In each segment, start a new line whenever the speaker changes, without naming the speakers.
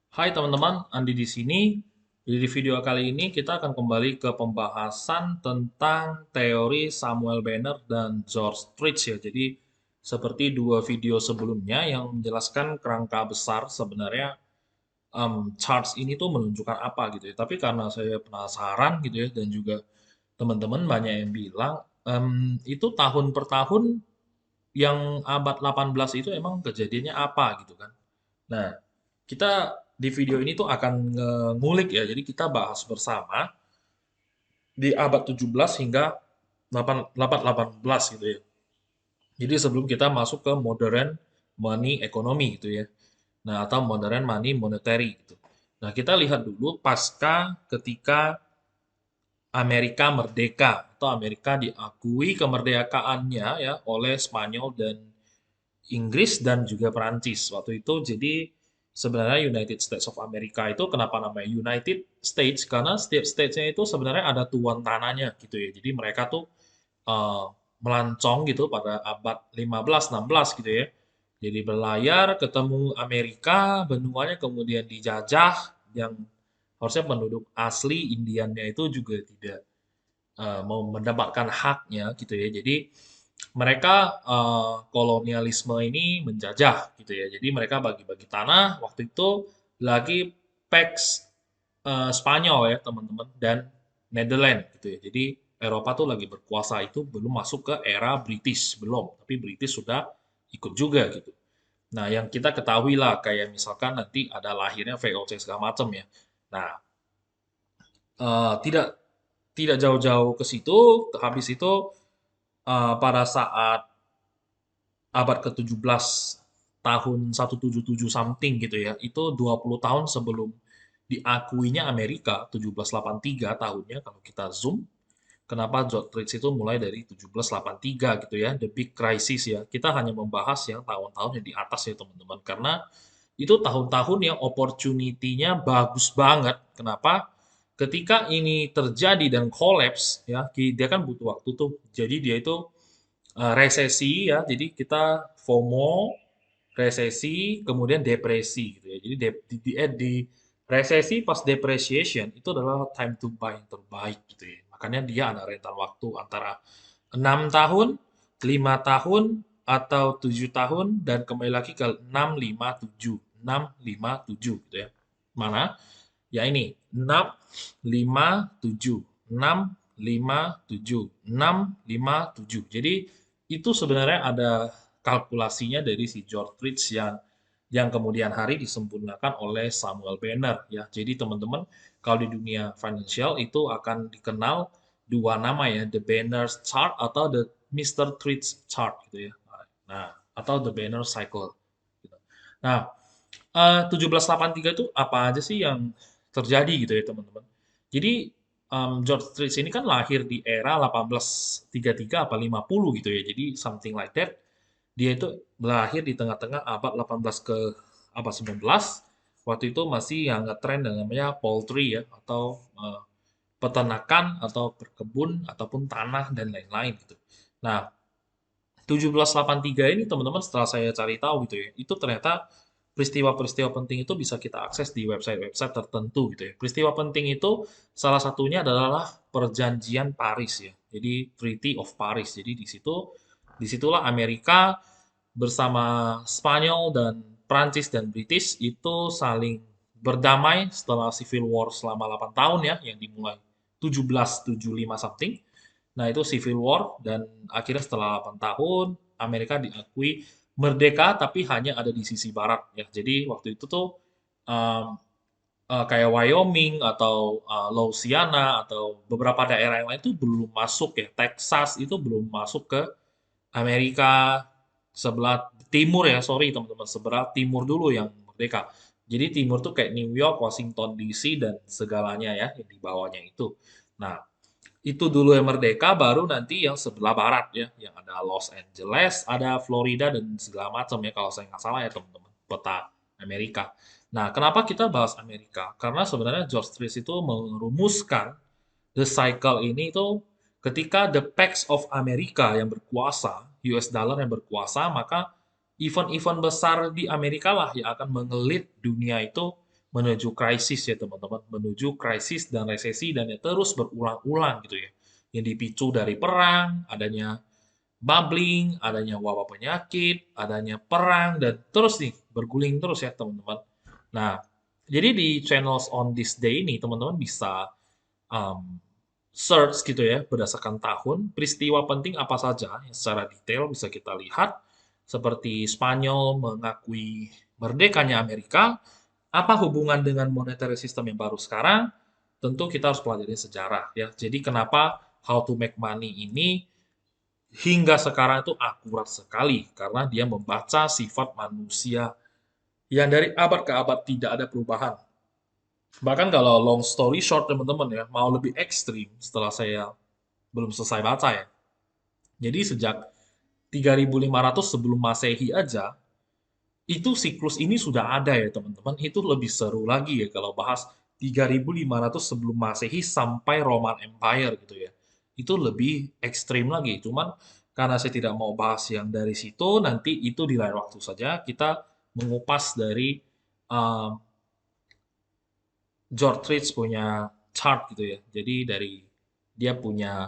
Hai teman-teman, Andi di sini. Jadi di video kali ini kita akan kembali ke pembahasan tentang teori Samuel Banner dan George Tritz ya. Jadi seperti dua video sebelumnya yang menjelaskan kerangka besar sebenarnya charts ini tuh menunjukkan apa gitu ya. Tapi karena saya penasaran gitu ya dan juga teman-teman banyak yang bilang itu tahun per tahun yang abad 18 itu emang kejadiannya apa gitu kan. Nah, kita di video ini tuh akan ngulik ya. Jadi kita bahas bersama di abad 17 hingga 18 gitu ya. Jadi sebelum kita masuk ke modern money economy gitu ya. Nah, atau modern money monetary gitu. Nah, kita lihat dulu pasca ketika Amerika merdeka atau Amerika diakui kemerdekaannya ya oleh Spanyol dan Inggris dan juga Perancis waktu itu. Jadi sebenarnya United States of America itu kenapa namanya United States, karena setiap statesnya itu sebenarnya ada tuan tanahnya gitu ya. Jadi mereka tuh eh, melancong gitu pada abad 15 16 gitu ya. Jadi berlayar ketemu Amerika, benuanya kemudian dijajah, yang harusnya penduduk asli Indiannya itu juga tidak mau mendapatkan haknya gitu ya. Jadi mereka kolonialisme ini menjajah gitu ya. Jadi mereka bagi-bagi tanah waktu itu lagi Pax Spanyol ya teman-teman dan Netherlands gitu ya. Jadi Eropa tuh lagi berkuasa itu belum masuk ke era British belum, tapi British sudah ikut juga gitu. Nah, yang kita ketahui lah kayak misalkan nanti ada lahirnya VOC segala macam ya. Nah, tidak tidak jauh-jauh ke situ, habis itu pada saat abad ke-17 tahun 177 something gitu ya. Itu 20 tahun sebelum diakuinya Amerika, 1783 tahunnya kalau kita zoom. Kenapa George Trade itu mulai dari 1783 gitu ya, the big crisis ya. Kita hanya membahas yang tahun-tahun yang di atas ya teman-teman. Karena itu tahun-tahun yang opportunity-nya bagus banget. Kenapa? Ketika ini terjadi dan collapse ya, dia kan butuh waktu tuh. Jadi dia itu resesi ya. Jadi kita FOMO, resesi, kemudian depresi gitu ya. Jadi di resesi pas depreciation itu adalah time to buy yang terbaik gitu ya. Makanya dia ada rentan waktu antara 6 tahun, 5 tahun, atau 7 tahun, dan kembali lagi ke 6, 5, 7. 6, 5, 7 gitu ya. Mana? Ya ini, 6, 5, 7. 6, 5, 7. 6, 5, 7. Jadi itu sebenarnya ada kalkulasinya dari si George Fritz yang kemudian hari disempurnakan oleh Samuel Banner ya. Jadi teman-teman kalau di dunia financial itu akan dikenal dua nama ya, the Banner's chart atau the Mr. Fritz chart gitu ya. Nah, atau the Banner cycle gitu. Nah, 1783 itu apa aja sih yang terjadi gitu ya teman-teman. Jadi George Street ini kan lahir di era 1833 apa 50 gitu ya. Jadi something like that. Dia itu lahir di tengah-tengah abad 18 ke apa 19. Waktu itu masih yang ngetren yang namanya poultry ya atau peternakan atau berkebun ataupun tanah dan lain-lain gitu. Nah, 1783 ini teman-teman setelah saya cari tahu gitu ya, itu ternyata peristiwa-peristiwa penting itu bisa kita akses di website-website tertentu gitu ya. Peristiwa penting itu salah satunya adalah perjanjian Paris ya. Jadi Treaty of Paris. Jadi disitulah Amerika bersama Spanyol dan Prancis dan British itu saling berdamai setelah Civil War selama 8 tahun ya, yang dimulai 1775 something. Nah, itu Civil War dan akhirnya setelah 8 tahun Amerika diakui merdeka tapi hanya ada di sisi barat ya. Jadi waktu itu tuh um, kayak Wyoming atau Louisiana atau beberapa daerah yang lain itu belum masuk ya. Texas itu belum masuk ke Amerika sebelah timur ya. Sorry teman-teman, sebelah timur dulu yang merdeka. Jadi timur tuh kayak New York, Washington DC dan segalanya ya yang di bawahnya itu. Nah, itu dulu yang merdeka, baru nanti yang sebelah barat ya, yang ada Los Angeles, ada Florida dan segala macam ya kalau saya nggak salah ya teman-teman, peta Amerika. Nah, kenapa kita bahas Amerika? Karena sebenarnya George Trice itu merumuskan the cycle ini itu ketika the Pax of America yang berkuasa, US dollar yang berkuasa, maka event-event besar di Amerika lah yang akan mengelit dunia itu menuju krisis ya teman-teman, menuju krisis dan resesi dan ya terus berulang-ulang gitu ya. Yang dipicu dari perang, adanya bubbling, adanya wabah penyakit, adanya perang dan terus nih berguling terus ya teman-teman. Nah, jadi di channels on this day ini teman-teman bisa um, search gitu ya berdasarkan tahun peristiwa penting apa saja yang secara detail bisa kita lihat seperti Spanyol mengakui merdekanya Amerika, apa hubungan dengan monetary system yang baru sekarang? Tentu kita harus pelajari sejarah ya. Jadi kenapa How to Make Money ini hingga sekarang itu akurat sekali karena dia membaca sifat manusia yang dari abad ke abad tidak ada perubahan. Bahkan kalau long story short teman-teman ya, mau lebih ekstrim setelah saya belum selesai baca ya. Jadi sejak 3500 sebelum Masehi aja, itu siklus ini sudah ada ya teman-teman. Itu lebih seru lagi ya kalau bahas 3500 sebelum Masehi sampai Roman Empire gitu ya. Itu lebih ekstrim lagi. Cuman karena saya tidak mau bahas yang dari situ, nanti itu di lain waktu saja kita mengupas dari um, George Ritz punya chart gitu ya. Jadi dari dia punya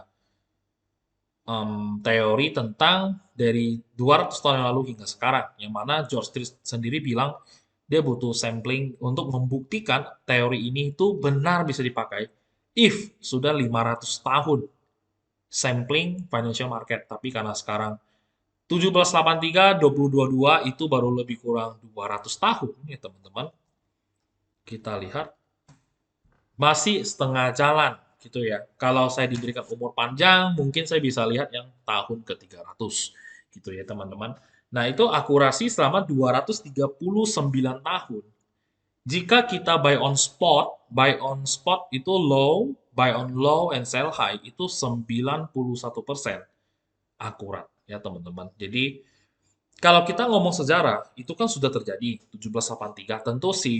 teori tentang dari 200 tahun yang lalu hingga sekarang, yang mana George Ritz sendiri bilang dia butuh sampling untuk membuktikan teori ini itu benar bisa dipakai if sudah 500 tahun sampling financial market. Tapi karena sekarang 1783, 2022 itu baru lebih kurang 200 tahun ya teman-teman. Kita lihat masih setengah jalan gitu ya. Kalau saya diberikan umur panjang, mungkin saya bisa lihat yang tahun ke-300 gitu ya teman-teman. Nah, itu akurasi selama 239 tahun. Jika kita buy on spot itu low, buy on low and sell high itu 91% akurat ya teman-teman. Jadi kalau kita ngomong sejarah, itu kan sudah terjadi 1783. Tentu si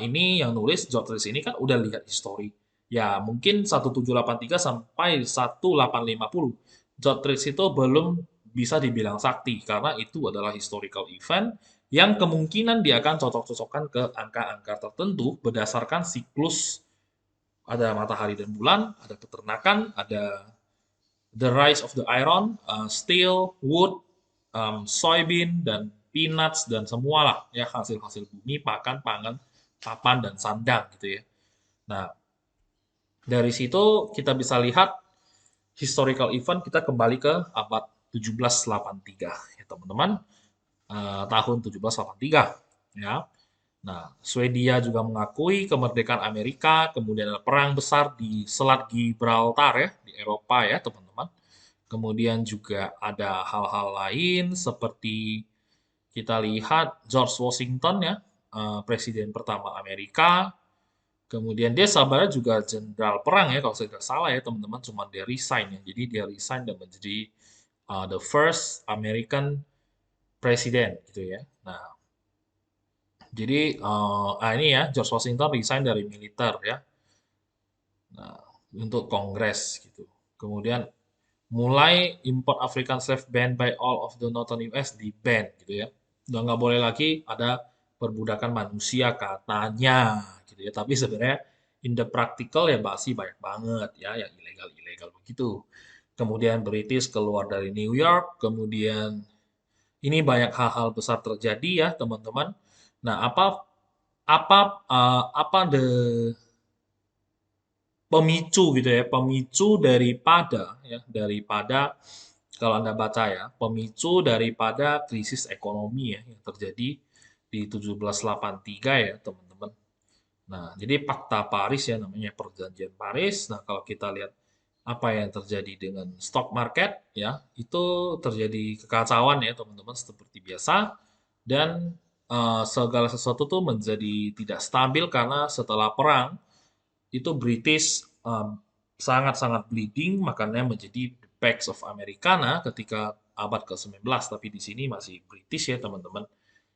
ini yang nulis Jotris ini kan udah lihat histori. Ya, mungkin 1783 sampai 1850. Jotris itu belum bisa dibilang sakti karena itu adalah historical event yang kemungkinan dia akan cocok-cocokkan ke angka-angka tertentu berdasarkan siklus ada matahari dan bulan, ada peternakan, ada the rise of the iron, steel, wood, soybean dan peanuts dan semualah ya hasil-hasil bumi, pakan, pangan, papan dan sandang gitu ya. Nah, dari situ kita bisa lihat historical event kita kembali ke abad 1783 ya teman-teman. Tahun 1783 ya. Nah, Swedia juga mengakui kemerdekaan Amerika, kemudian ada perang besar di Selat Gibraltar ya di Eropa ya teman-teman. Kemudian juga ada hal-hal lain seperti kita lihat George Washington ya, presiden pertama Amerika. Kemudian dia sabarnya juga jenderal perang ya kalau saya tidak salah ya teman-teman. Cuma dia resign ya. Jadi dia resign dan menjadi the first American president gitu ya. Nah, jadi ini ya George Washington resign dari militer ya. Nah, untuk Kongres gitu. Kemudian mulai import African slave banned by all of the northern US di ban gitu ya. Udah nggak boleh lagi ada perbudakan manusia katanya gitu ya. Tapi sebenarnya in the practical ya masih banyak banget ya yang ilegal-ilegal begitu. Kemudian British keluar dari New York, kemudian ini banyak hal-hal besar terjadi ya teman-teman. Nah, apa apa pemicu gitu ya, pemicu daripada kalau Anda baca ya, pemicu daripada krisis ekonomi ya yang terjadi di 1783 ya, teman-teman. Nah, jadi Fakta Paris ya namanya Perjanjian Paris. Nah, kalau kita lihat apa yang terjadi dengan stock market ya, itu terjadi kekacauan ya, teman-teman seperti biasa dan segala sesuatu tuh menjadi tidak stabil karena setelah perang itu British sangat-sangat bleeding, makanya menjadi the Pax of Americana ketika abad ke-19, tapi di sini masih British ya teman-teman.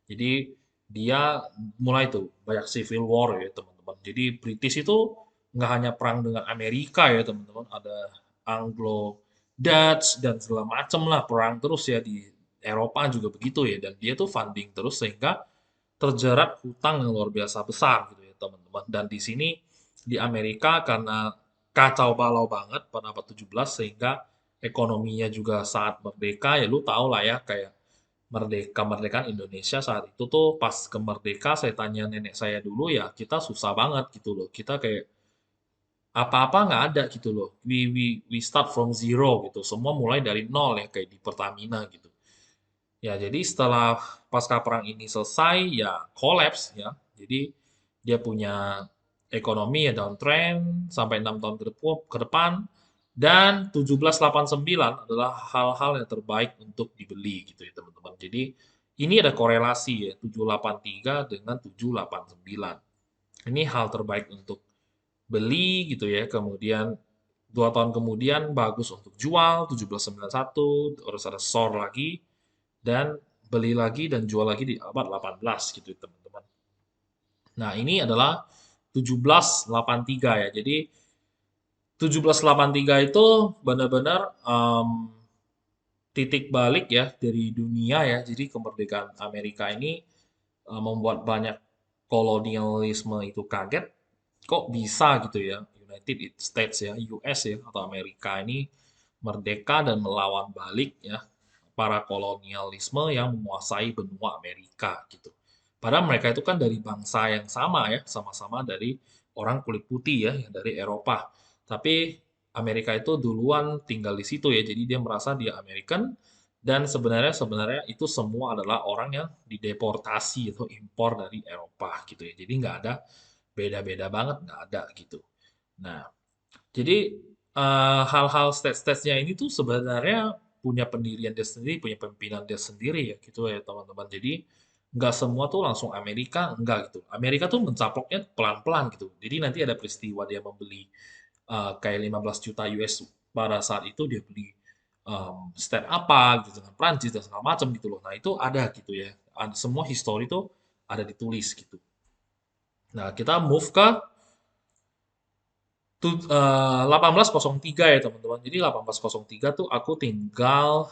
Jadi dia mulai tuh banyak civil war ya teman-teman. Jadi British itu nggak hanya perang dengan Amerika ya teman-teman, ada Anglo Dutch dan segala macam lah perang terus ya di Eropa juga begitu ya dan dia tuh funding terus sehingga terjerat hutang yang luar biasa besar gitu ya teman-teman. Dan di sini di Amerika karena kacau balau banget pada abad 17 sehingga ekonominya juga saat merdeka ya lu tau lah ya kayak kemerdekaan Indonesia saat itu tuh pas kemerdeka saya tanya nenek saya dulu ya kita susah banget gitu loh. Kita kayak apa-apa nggak ada gitu loh. We start from zero gitu. Semua mulai dari nol ya kayak di Pertamina gitu. Ya, jadi setelah pasca perang ini selesai, ya collapse ya. Jadi dia punya ekonomi ya downtrend sampai 6 tahun ke depan. Dan 1789 adalah hal-hal yang terbaik untuk dibeli gitu ya teman-teman. Jadi ini ada korelasi ya 783 dengan 789. Ini hal terbaik untuk beli gitu ya. Kemudian 2 tahun kemudian bagus untuk jual 1791 terus ada SOR lagi dan beli lagi dan jual lagi di abad 18 gitu teman-teman. Nah, ini adalah 1783 ya. Jadi 1783 itu benar-benar titik balik ya dari dunia ya. Jadi kemerdekaan Amerika ini membuat banyak kolonialisme itu kaget. Kok bisa gitu ya United States ya, US ya atau Amerika ini merdeka dan melawan balik ya para kolonialisme yang menguasai benua Amerika gitu. Padahal mereka itu kan dari bangsa yang sama ya, sama-sama dari orang kulit putih ya, yang dari Eropa. Tapi Amerika itu duluan tinggal di situ ya, jadi dia merasa dia American dan sebenarnya sebenarnya itu semua adalah orang yang dideportasi atau impor dari Eropa gitu ya. Jadi nggak ada beda-beda banget, nggak ada gitu. Nah, jadi hal-hal stats-statsnya ini tuh sebenarnya punya pendirian dia sendiri, punya pimpinan dia sendiri ya gitu ya teman-teman. Jadi nggak semua tuh langsung Amerika, enggak gitu. Amerika tuh mencaploknya pelan-pelan gitu. Jadi nanti ada peristiwa dia membeli kayak 15 juta US pada saat itu dia beli stat apa gitu dengan Prancis dan segala macam gitu loh. Nah itu ada gitu ya. Semua histori tuh ada ditulis gitu. Nah kita move ke 1803 ya teman-teman. Jadi 1803 tuh aku tinggal